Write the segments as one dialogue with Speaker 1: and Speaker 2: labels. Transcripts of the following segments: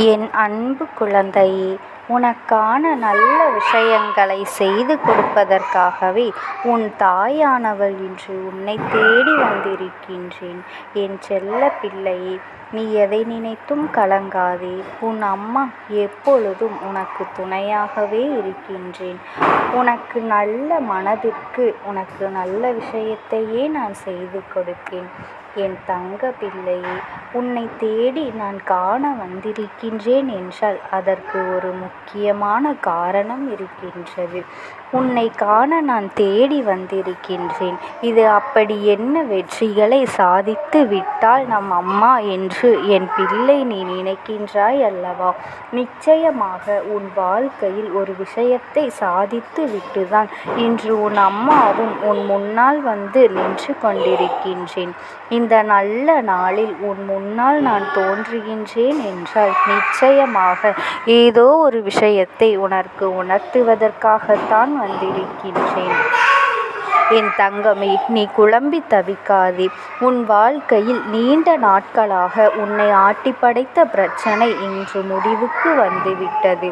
Speaker 1: என் அன்பு குழந்தையே, உனக்கான நல்ல விஷயங்களை செய்து கொடுப்பதற்காகவே உன் தாயானவள் இன்று உன்னை தேடி வந்திருக்கின்றேன். என் செல்ல பிள்ளையே, நீ எதை நினைத்தும் கலங்காதே. உன் அம்மா எப்பொழுதும் உனக்கு துணையாகவே இருக்கின்றேன். உனக்கு நல்ல மனதிற்கு உனக்கு நல்ல விஷயத்தையே நான் செய்து கொடுப்பேன். என் தங்க பிள்ளையே, உன்னை தேடி நான் காண வந்திருக்கின்றேன் என்றால் அதற்கு ஒரு முக்கியமான காரணம் இருக்கின்றது. உன்னை காண நான் தேடி வந்திருக்கின்றேன். இது அப்படி என்ன வெற்றிகளை சாதித்து விட்டால் நம் அம்மா என்று என் பிள்ளை நீ நினைக்கின்றாய் அல்லவா? நிச்சயமாக உன் வாழ்க்கையில் ஒரு விஷயத்தை சாதித்து விட்டுதான் இன்று உன் அம்மாவும் உன் முன்னால் வந்து நின்று கொண்டிருக்கின்றேன். இந்த நல்ல நாளில் உன் முன்னால் நான் தோன்றுகின்றேன் என்றால் நிச்சயமாக ஏதோ ஒரு விஷயத்தை உனக்கு உணர்த்துவதற்காகத்தான் வந்திருக்கின்றேன். என் தங்கமே, நீ குழம்பி தவிக்காதே. உன் வாழ்க்கையில் நீண்ட நாட்களாக உன்னை ஆட்டி படைத்த பிரச்சனை இன்று முடிவுக்கு வந்துவிட்டது.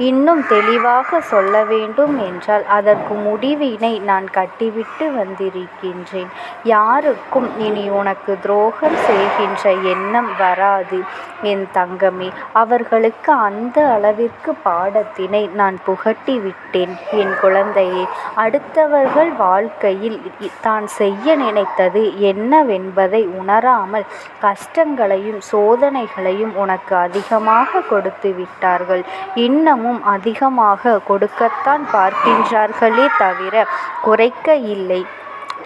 Speaker 1: இன்னும் தெளிவாக சொல்ல வேண்டும் என்றால் அதற்கு முடிவினை நான் கட்டிவிட்டு வந்திருக்கின்றேன். யாருக்கும் இனி உனக்கு துரோகம் செய்கின்ற எண்ணம் வராது என் தங்கமே. அவர்களுக்கு அந்த அளவிற்கு பாடத்தினை நான் புகட்டி விட்டேன் என் குழந்தையே. அடுத்தவர்கள் வாழ்க்கையில் தான் செய்ய நினைத்தது என்னவென்பதை உணராமல் கஷ்டங்களையும் சோதனைகளையும் உனக்கு அதிகமாக கொடுத்து விட்டார்கள். இன்னமும் அதிகமாக கொடுக்கத்தான் பார்க்கின்றார்களே தவிர குறைக்க இல்லை.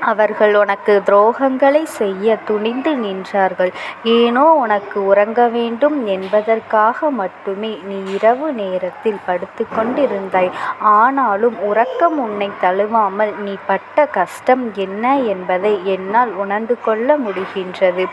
Speaker 1: அவர்கள் உனக்கு துரோகங்களை செய்ய துணிந்து நின்றார்கள். ஏனோ உனக்கு உறங்க வேண்டும் என்பதற்காக மட்டுமே நீ இரவு நேரத்தில் படுத்து கொண்டிருந்தாய். ஆனாலும் உறக்கம் உன்னை தழுவாமல் நீ பட்ட கஷ்டம் என்ன என்பதை என்னால் உணர்ந்து கொள்ள முடிகின்றது.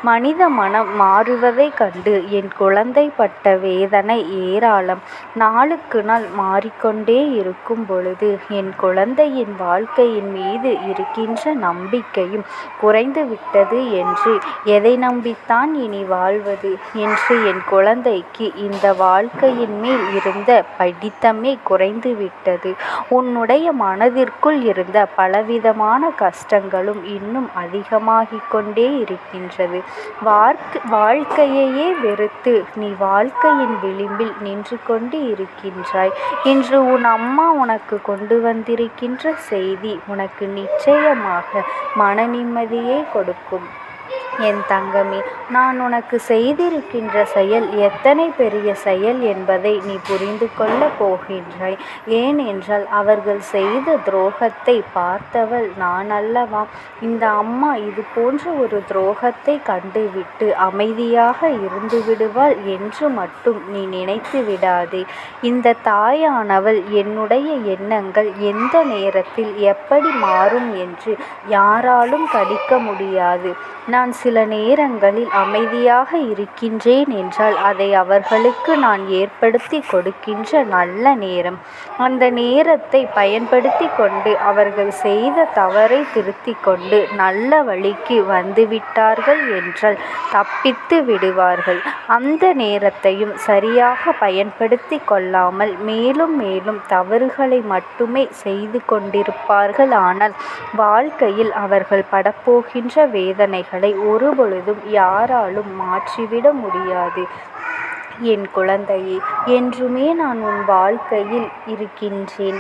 Speaker 1: மனித மனம் மாறுவதை கண்டு என் குழந்தை பட்ட வேதனை ஏராளம். நாளுக்கு நாள் மாறிக்கொண்டே இருக்கும் பொழுது என் குழந்தையின் வாழ்க்கையின் மீது இருக்கின்ற நம்பிக்கையும் குறைந்து விட்டது என்று எதை நம்பித்தான் இனி வாழ்வது என்று என் குழந்தைக்கு இந்த வாழ்க்கையின் மேல் இருந்த பிடித்தமே குறைந்து விட்டது. உன்னுடைய மனதிற்குள் இருந்த பலவிதமான கஷ்டங்களும் இன்னும் அதிகமாகிக் கொண்டே இருக்கின்றது. வாழ்க்கையையே வெறுத்து நீ வாழ்க்கையின் விளிம்பில் நின்று கொண்டு இருக்கின்றாய். இன்று உன் அம்மா உனக்கு கொண்டு வந்திருக்கின்ற செய்தி உனக்கு நிச்சயமாக மன நிம்மதியை கொடுக்கும் என் தங்கமே. நான் உனக்கு செய்திருக்கின்ற செயல் எத்தனை பெரிய செயல் என்பதை நீ புரிந்து கொள்ள போகின்றாய். ஏனென்றால் அவர்கள் செய்த துரோகத்தை பார்த்தவள் நான் அல்லவா? இந்த அம்மா இது போன்ற ஒரு துரோகத்தை கண்டுவிட்டு அமைதியாக இருந்து விடுவாள் என்று மட்டும் நீ நினைத்து விடாதே. இந்த தாயானவள் என்னுடைய எண்ணங்கள் எந்த நேரத்தில் எப்படி மாறும் என்று யாராலும் கணிக்க முடியாது. நான் சில நேரங்களில் அமைதியாக இருக்கின்றேன் என்றால் அதை அவர்களுக்கு நான் ஏற்படுத்தி கொடுக்கின்ற நல்ல நேரம். அந்த நேரத்தை பயன்படுத்தி கொண்டு அவர்கள் செய்த தவறை திருத்தி கொண்டு நல்ல வழிக்கு வந்துவிட்டார்கள் என்றால் தப்பித்து விடுவார்கள். அந்த நேரத்தையும் சரியாக பயன்படுத்தி கொள்ளாமல் மேலும் மேலும் தவறுகளை மட்டுமே செய்து கொண்டிருப்பார்கள். ஆனால் வாழ்க்கையில் அவர்கள் படப்போகின்ற வேதனைகளை ஒருபொழுதும் யாராலும் மாற்றிவிட முடியாது என் குழந்தையே. என்றுமே நான் உன் வாழ்க்கையில் இருக்கின்றேன்.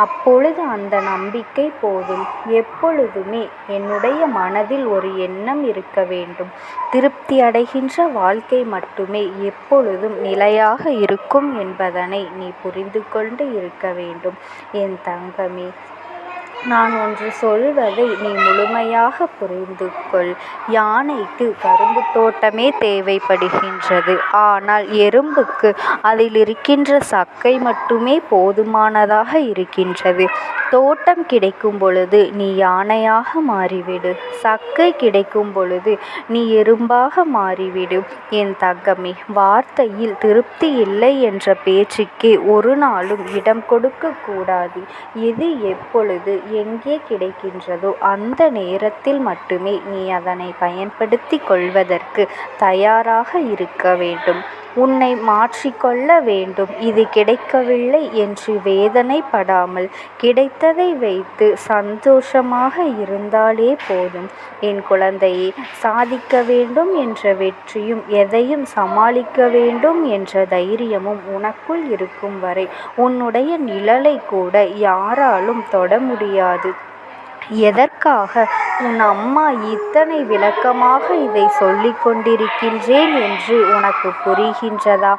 Speaker 1: அப்பொழுது அந்த நம்பிக்கை போதும். எப்பொழுதுமே என்னுடைய மனதில் ஒரு எண்ணம் இருக்க வேண்டும். திருப்தி அடைகின்ற வாழ்க்கை மட்டுமே எப்பொழுதும் நிலையாக இருக்கும் என்பதனை நீ புரிந்து கொண்டு இருக்க வேண்டும் என் தங்கமே. நான் ஒன்று சொல்வதை நீ முழுமையாக புரிந்து கொள். யானைக்கு கரும்பு தோட்டமே தேவைப்படுகின்றது. ஆனால் எறும்புக்கு அதில் இருக்கின்ற சக்கை மட்டுமே போதுமானதாக இருக்கின்றது. தோட்டம் கிடைக்கும் பொழுது நீ யானையாக மாறிவிடு. சக்கை கிடைக்கும் பொழுது நீ எறும்பாக மாறிவிடு என் தங்கமே. வார்த்தையில் திருப்தி இல்லை என்ற பேச்சுக்கே ஒரு நாளும் இடம் கொடுக்க கூடாது. எது எப்பொழுது எங்கே கிடைக்கின்றதோ அந்த நேரத்தில் மட்டுமே நீ அதனை பயன்படுத்தி கொள்வதற்கு தயாராக இருக்க வேண்டும். உன்னை மாற்றிக்கொள்ள வேண்டும். இது கிடைக்கவில்லை என்று வேதனைப்படாமல் கிடைத்ததை வைத்து சந்தோஷமாக இருந்தாலே போதும். என் குழந்தையே, சாதிக்க வேண்டும் என்ற வெற்றியும் எதையும் சமாளிக்க வேண்டும் என்ற தைரியமும் உனக்குள் இருக்கும் வரை உன்னுடைய நிழலை கூட யாராலும் தொட முடியாது. எதற்காக உன் அம்மா இத்தனை விளக்கமாக இதை சொல்லிக் கொண்டிருக்கின்றேன் என்று உனக்கு புரிகின்றதா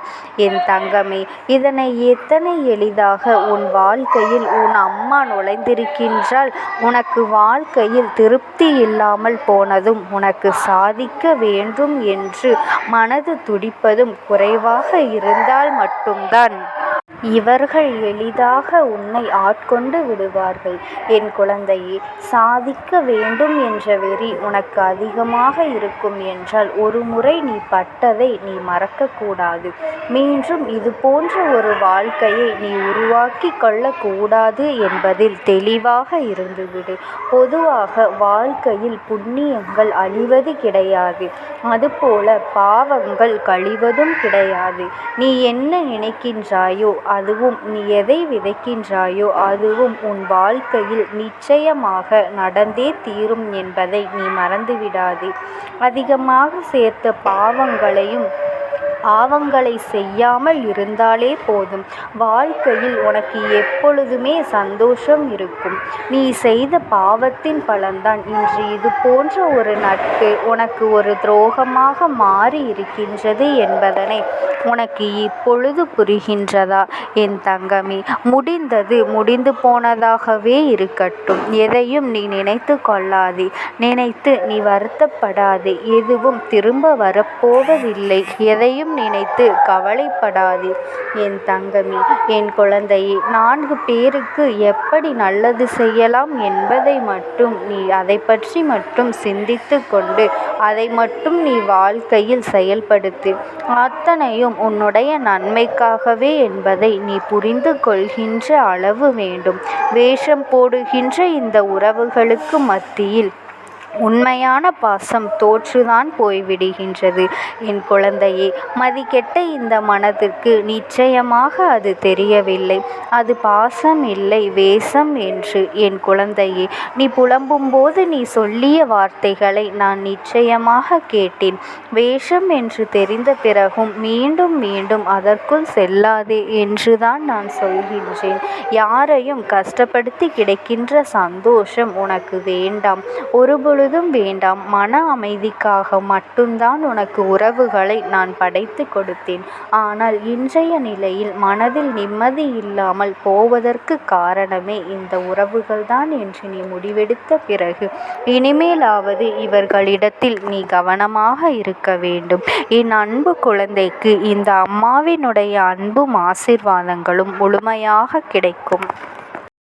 Speaker 1: என் தங்கமே? இதனை எத்தனை எளிதாக உன் வாழ்க்கையில் உன் அம்மா நுழைந்திருக்கின்றால். உனக்கு வாழ்க்கையில் திருப்தி இல்லாமல் போனதும், உனக்கு சாதிக்க வேண்டும் என்று மனது துடிப்பதும் குறைவாக இருந்தால் மட்டும்தான் இவர்கள் எளிதாக உன்னை ஆட்கொண்டு விடுவார்கள். என் குழந்தையே, சாதிக்க வேண்டும் என்ற வெறி உனக்கு அதிகமாக இருக்கும் என்றால் ஒரு முறை நீ பட்டதை நீ மறக்கக்கூடாது. மீண்டும் இது போன்ற ஒரு வாழ்க்கையை நீ உருவாக்கி கொள்ளக்கூடாது என்பதில் தெளிவாக இருந்துவிடு. பொதுவாக வாழ்க்கையில் புண்ணியங்கள் அழிவது கிடையாது, அதுபோல பாவங்கள் கழிவதும் கிடையாது. நீ என்ன நினைக்கின்றாயோ அதுவும், நீ எதை விதைக்கின்றாயோ அதுவும் உன் வாழ்க்கையில் நிச்சயமாக நடந்தே தீரும் என்பதை நீ மறந்துவிடாதே. அதிகமாக சேர்த்த பாவங்களை செய்யாமல் இருந்தாலே போதும். வாழ்க்கையில் உனக்கு எப்பொழுதுமே சந்தோஷம் இருக்கும். நீ செய்த பாவத்தின் பலன்தான் இன்று இது போன்ற ஒரு நட்பு உனக்கு ஒரு துரோகமாக மாறி இருக்கின்றது என்பதனை உனக்கு இப்பொழுது புரிகின்றதா என் தங்கமே? முடிந்தது முடிந்து போனதாகவே இருக்கட்டும். எதையும் நீ நினைத்து கொள்ளாதே, நினைத்து நீ வருத்தப்படாதே. எதுவும் திரும்ப வரப்போவதில்லை. எதையும் நினைத்து கவலைப்படாதே என் தங்கமே. என் குழந்தையே, 4 பேருக்கு எப்படி நல்லது செய்யலாம் என்பதை மட்டும் நீ அதை பற்றி மட்டும் சிந்தித்து கொண்டு அதை மட்டும் நீ வாழ்க்கையில் செயல்படுத்து. அத்தனையும் உன்னுடைய நன்மைக்காகவே என்பதை நீ புரிந்து கொள்கின்ற அளவு வேண்டும். வேஷம் போடுகின்ற இந்த உறவுகளுக்கு மத்தியில் உண்மையான பாசம் தோற்றுதான் போய்விடுகின்றது. என் குழந்தையே, மதிக்கெட்ட இந்த மனதிற்கு நிச்சயமாக அது தெரியவில்லை. அது பாசம் இல்லை, வேஷம் என்று. என் குழந்தையே, நீ புலம்பும்போது நீ சொல்லிய வார்த்தைகளை நான் நிச்சயமாக கேட்டேன். வேஷம் என்று தெரிந்த பிறகும் மீண்டும் மீண்டும் அதற்குள் செல்லாதே என்றுதான் நான் சொல்கின்றேன். யாரையும் கஷ்டப்படுத்தி கிடைக்கின்ற சந்தோஷம் உனக்கு வேண்டாம், ஒருபொழுதும் வேண்டாம். மன அமைதிக்காக மட்டும்தான் உனக்கு உறவுகளை நான் படைத்து கொடுத்தேன். ஆனால் இன்றைய நிலையில் மனதில் நிம்மதி இல்லாமல் போவதற்கு காரணமே இந்த உறவுகள்தான் என்று நீ முடிவெடுத்த பிறகு இனிமேலாவது இவர்களிடத்தில் நீ கவனமாக இருக்க வேண்டும். என் அன்பு குழந்தைக்கு இந்த அம்மாவினுடைய அன்பும் ஆசீர்வாதங்களும் முழுமையாக கிடைக்கும்.